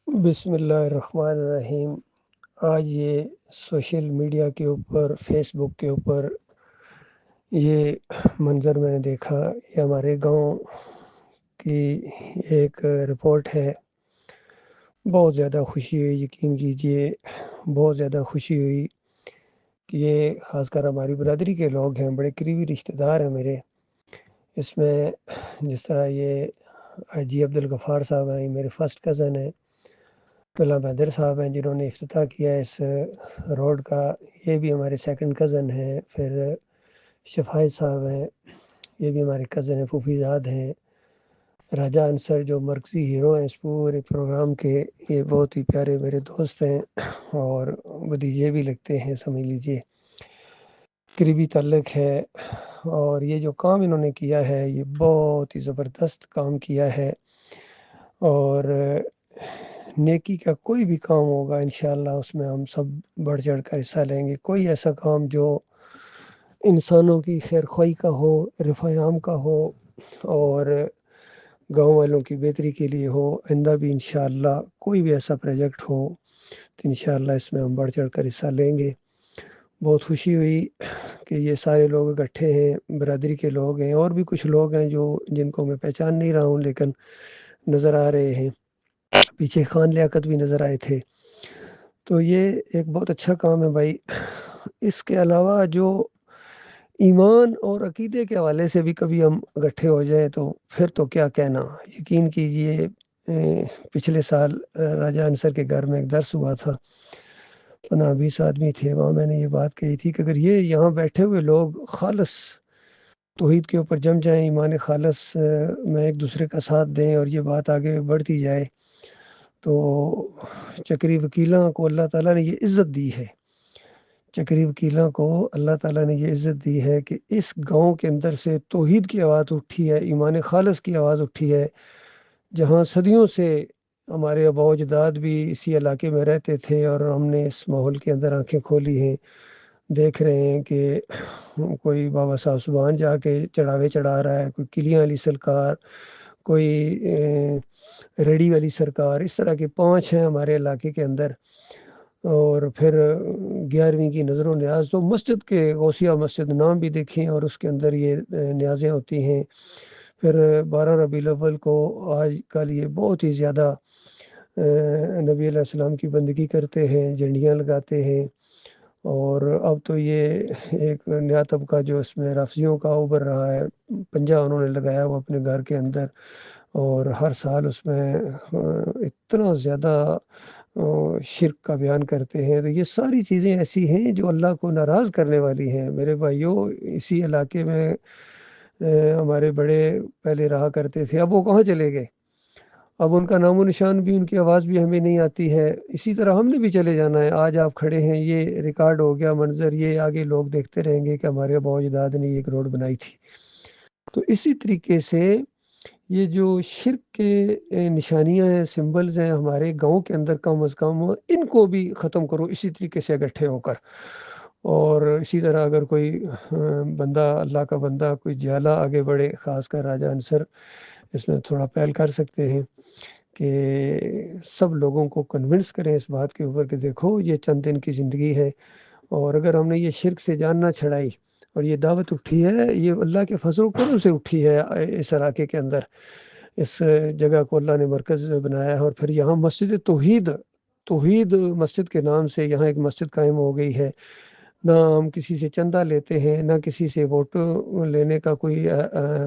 بسم اللہ الرحمن الرحیم۔ آج یہ سوشل میڈیا کے اوپر، فیس بک کے اوپر یہ منظر میں نے دیکھا۔ یہ ہمارے گاؤں کی ایک رپورٹ ہے۔ بہت زیادہ خوشی ہوئی، یقین کیجئے بہت زیادہ خوشی ہوئی کہ یہ خاص کر ہماری برادری کے لوگ ہیں، بڑے قریبی رشتہ دار ہیں میرے۔ اس میں جس طرح یہ حاجی عبدالغفار صاحب ہیں، یہ میرے فرسٹ کزن ہیں۔ طلعت حیدر صاحب ہیں جنہوں نے افتتاح کیا اس روڈ کا، یہ بھی ہمارے سیکنڈ کزن ہیں۔ پھر شفاعت صاحب ہیں، یہ بھی ہمارے کزن ہیں، پھوپھی زاد ہیں۔ راجہ انصر جو مرکزی ہیرو ہیں اس پورے پروگرام کے، یہ بہت ہی پیارے میرے دوست ہیں اور بھتیجے بھی لگتے ہیں، سمجھ لیجیے قریبی تعلق ہے۔ اور یہ جو کام انہوں نے کیا ہے یہ بہت ہی زبردست کام کیا ہے، اور نیکی کا کوئی بھی کام ہوگا انشاءاللہ اس میں ہم سب بڑھ چڑھ کر حصہ لیں گے۔ کوئی ایسا کام جو انسانوں کی خیر خواہی کا ہو، رفع عام کا ہو اور گاؤں والوں کی بہتری کے لیے ہو، آئندہ بھی انشاءاللہ کوئی بھی ایسا پروجیکٹ ہو تو انشاءاللہ اس میں ہم بڑھ چڑھ کر حصہ لیں گے۔ بہت خوشی ہوئی کہ یہ سارے لوگ اکٹھے ہیں، برادری کے لوگ ہیں، اور بھی کچھ لوگ ہیں جن کو میں پہچان نہیں رہا ہوں لیکن نظر آ رہے ہیں۔ پیچھے خان لیاقت بھی نظر آئے تھے۔ تو یہ ایک بہت اچھا کام ہے بھائی۔ اس کے علاوہ جو ایمان اور عقیدے کے حوالے سے بھی کبھی ہم اکٹھے ہو جائیں تو پھر تو کیا کہنا۔ یقین کیجئے پچھلے سال راجہ انصر کے گھر میں ایک درس ہوا تھا، 15-20 آدمی تھے وہاں۔ میں نے یہ بات کہی تھی کہ اگر یہ یہاں بیٹھے ہوئے لوگ خالص توحید کے اوپر جم جائیں، ایمان خالص میں ایک دوسرے کا ساتھ دیں اور یہ بات آگے بڑھتی جائے تو چکری وکیلاں کو اللہ تعالیٰ نے یہ عزت دی ہے۔ چکری وکیلاں کو اللہ تعالیٰ نے یہ عزت دی ہے کہ اس گاؤں کے اندر سے توحید کی آواز اٹھی ہے، ایمان خالص کی آواز اٹھی ہے، جہاں صدیوں سے ہمارے آباء و اجداد بھی اسی علاقے میں رہتے تھے، اور ہم نے اس ماحول کے اندر آنکھیں کھولی ہیں۔ دیکھ رہے ہیں کہ کوئی بابا صاحب سبحان جا کے چڑھاوے چڑھا رہا ہے، کوئی کلیاں علی سرکار، کوئی ریڈی والی سرکار، اس طرح کے 5 ہیں ہمارے علاقے کے اندر۔ اور پھر 11ویں کی نظر و نیاز تو مسجد کے غوثیہ مسجد نام بھی دیکھیں اور اس کے اندر یہ نیازیں ہوتی ہیں۔ پھر 12 ربیع الاول کو آج کل یہ بہت ہی زیادہ نبی علیہ السلام کی بندگی کرتے ہیں، جھنڈیاں لگاتے ہیں۔ اور اب تو یہ ایک نیا طبقہ جو اس میں رافضیوں کا ابھر رہا ہے، پنجہ انہوں نے لگایا ہوا اپنے گھر کے اندر، اور ہر سال اس میں اتنا زیادہ شرک کا بیان کرتے ہیں۔ تو یہ ساری چیزیں ایسی ہیں جو اللہ کو ناراض کرنے والی ہیں میرے بھائیوں۔ اسی علاقے میں ہمارے بڑے پہلے رہا کرتے تھے، اب وہ کہاں چلے گئے؟ اب ان کا نام و نشان بھی، ان کی آواز بھی ہمیں نہیں آتی ہے۔ اسی طرح ہم نے بھی چلے جانا ہے۔ آج آپ کھڑے ہیں، یہ ریکارڈ ہو گیا منظر، یہ آگے لوگ دیکھتے رہیں گے کہ ہمارے آباء و اجداد نے ایک روڈ بنائی تھی۔ تو اسی طریقے سے یہ جو شرک کے نشانیاں ہیں، سمبلز ہیں ہمارے گاؤں کے اندر، کم از کم ان کو بھی ختم کرو اسی طریقے سے اکٹھے ہو کر۔ اور اسی طرح اگر کوئی بندہ، اللہ کا بندہ، کوئی جھالا آگے بڑھے، خاص کر راجہ انصر اس میں تھوڑا پہل کر سکتے ہیں کہ سب لوگوں کو کنونس کریں اس بات کے اوپر کہ دیکھو یہ چند دن کی زندگی ہے، اور اگر ہم نے یہ شرک سے جان نہ چھڑائی اور یہ دعوت اٹھی ہے، یہ اللہ کے فضل و کرم سے اٹھی ہے۔ اس علاقے کے اندر اس جگہ کو اللہ نے مرکز بنایا ہے، اور پھر یہاں مسجد توحید مسجد کے نام سے یہاں ایک مسجد قائم ہو گئی ہے۔ نہ ہم کسی سے چندہ لیتے ہیں، نہ کسی سے ووٹ لینے کا کوئی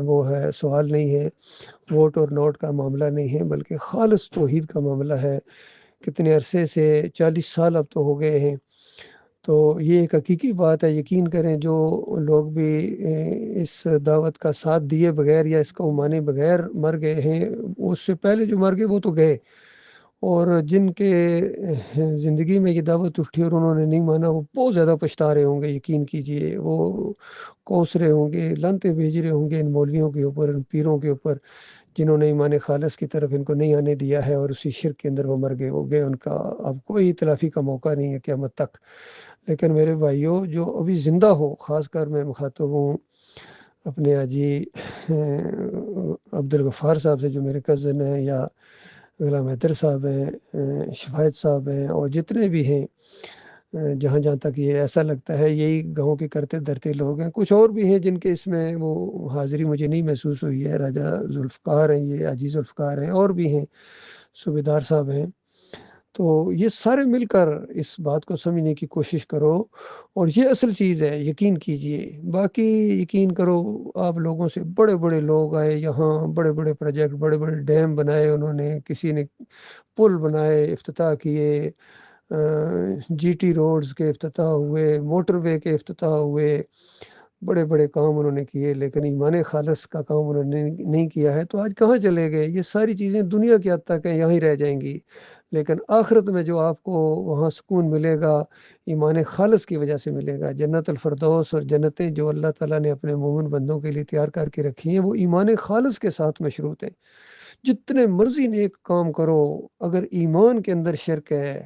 وہ ہے، سوال نہیں ہے، ووٹ اور نوٹ کا معاملہ نہیں ہے، بلکہ خالص توحید کا معاملہ ہے۔ کتنے عرصے سے، 40 سال اب تو ہو گئے ہیں۔ تو یہ ایک حقیقی بات ہے، یقین کریں جو لوگ بھی اس دعوت کا ساتھ دیے بغیر یا اس کو مانے بغیر مر گئے ہیں، اس سے پہلے جو مر گئے وہ تو گئے، اور جن کے زندگی میں یہ دعوت اٹھی اور انہوں نے نہیں مانا وہ بہت زیادہ پچھتا رہے ہوں گے۔ یقین کیجئے وہ کوس رہے ہوں گے، لانتیں بھیج رہے ہوں گے ان مولویوں کے اوپر، ان پیروں کے اوپر، جنہوں نے ایمان خالص کی طرف ان کو نہیں آنے دیا ہے، اور اسی شرک کے اندر وہ مر گئے، وہ گئے، ان کا اب کوئی تلافی کا موقع نہیں ہے قیامت تک۔ لیکن میرے بھائیوں جو ابھی زندہ ہو، خاص کر میں مخاطب ہوں اپنے حاجی عبدالغفار صاحب سے جو میرے کزن ہیں، یا غلام حیدر صاحب ہیں، شفایت صاحب ہیں، اور جتنے بھی ہیں، جہاں جہاں تک یہ ایسا لگتا ہے یہی گاؤں کے کرتے دھرتے لوگ ہیں۔ کچھ اور بھی ہیں جن کے اس میں وہ حاضری مجھے نہیں محسوس ہوئی ہے، راجہ ذوالفقار ہیں، یہ عزیز ذوالفقار ہیں، اور بھی ہیں، صوبیدار صاحب ہیں۔ تو یہ سارے مل کر اس بات کو سمجھنے کی کوشش کرو، اور یہ اصل چیز ہے، یقین کیجئے۔ باقی یقین کرو، آپ لوگوں سے بڑے بڑے لوگ آئے یہاں، بڑے بڑے پروجیکٹ، بڑے بڑے ڈیم بنائے انہوں نے، کسی نے پل بنائے، افتتاح کیے، جی ٹی روڈز کے افتتاح ہوئے، موٹر وے کے افتتاح ہوئے، بڑے بڑے کام انہوں نے کیے، لیکن ایمان خالص کا کام انہوں نے نہیں کیا ہے، تو آج کہاں چلے گئے؟ یہ ساری چیزیں دنیا کی حد تک ہیں، یہیں رہ جائیں گی، لیکن آخرت میں جو آپ کو وہاں سکون ملے گا، ایمان خالص کی وجہ سے ملے گا۔ جنت الفردوس اور جنتیں جو اللہ تعالیٰ نے اپنے مومن بندوں کے لیے تیار کر کے رکھی ہیں، وہ ایمان خالص کے ساتھ مشروط ہیں۔ جتنے مرضی نیک کام کرو، اگر ایمان کے اندر شرک ہے،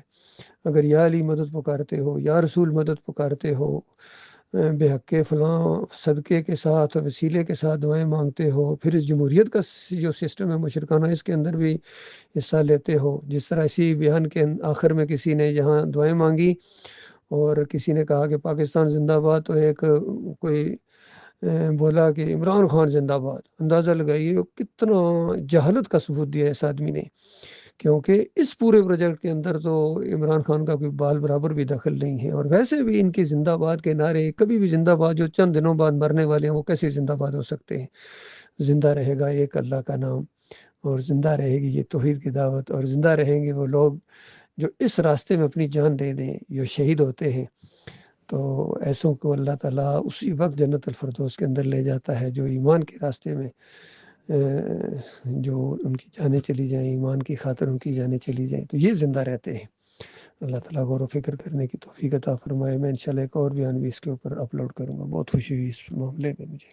اگر یا علی مدد پکارتے ہو، یا رسول مدد پکارتے ہو، بے حق فلاں صدقے کے ساتھ، وسیلے کے ساتھ دعائیں مانگتے ہو، پھر اس جمہوریت کا جو سسٹم ہے مشرکانہ، اس کے اندر بھی حصہ لیتے ہو، جس طرح اسی بیان کے آخر میں کسی نے جہاں دعائیں مانگی اور کسی نے کہا کہ پاکستان زندہ باد، تو ایک کوئی بولا کہ عمران خان زندہ باد۔ اندازہ لگائیے کتنا جہالت کا ثبوت دیا اس آدمی نے، کیونکہ اس پورے پروجیکٹ کے اندر تو عمران خان کا کوئی بال برابر بھی دخل نہیں ہے، اور ویسے بھی ان کی زندہ باد کے نعرے کبھی بھی زندہ باد، جو چند دنوں بعد مرنے والے ہیں وہ کیسے زندہ باد ہو سکتے ہیں؟ زندہ رہے گا ایک اللہ کا نام، اور زندہ رہے گی یہ توحید کی دعوت، اور زندہ رہیں گے وہ لوگ جو اس راستے میں اپنی جان دے دیں، جو شہید ہوتے ہیں۔ تو ایسوں کو اللہ تعالیٰ اسی وقت جنت الفردوس کے اندر لے جاتا ہے، جو ایمان کے راستے میں جو ان کی جانیں چلی جائیں، ایمان کی خاطر ان کی جانیں چلی جائیں، تو یہ زندہ رہتے ہیں۔ اللہ تعالیٰ غور و فکر کرنے کی توفیق عطا فرمائے۔ میں انشاءاللہ ایک اور بیان بھی اس کے اوپر اپلوڈ کروں گا۔ بہت خوشی ہوئی اس معاملے میں مجھے۔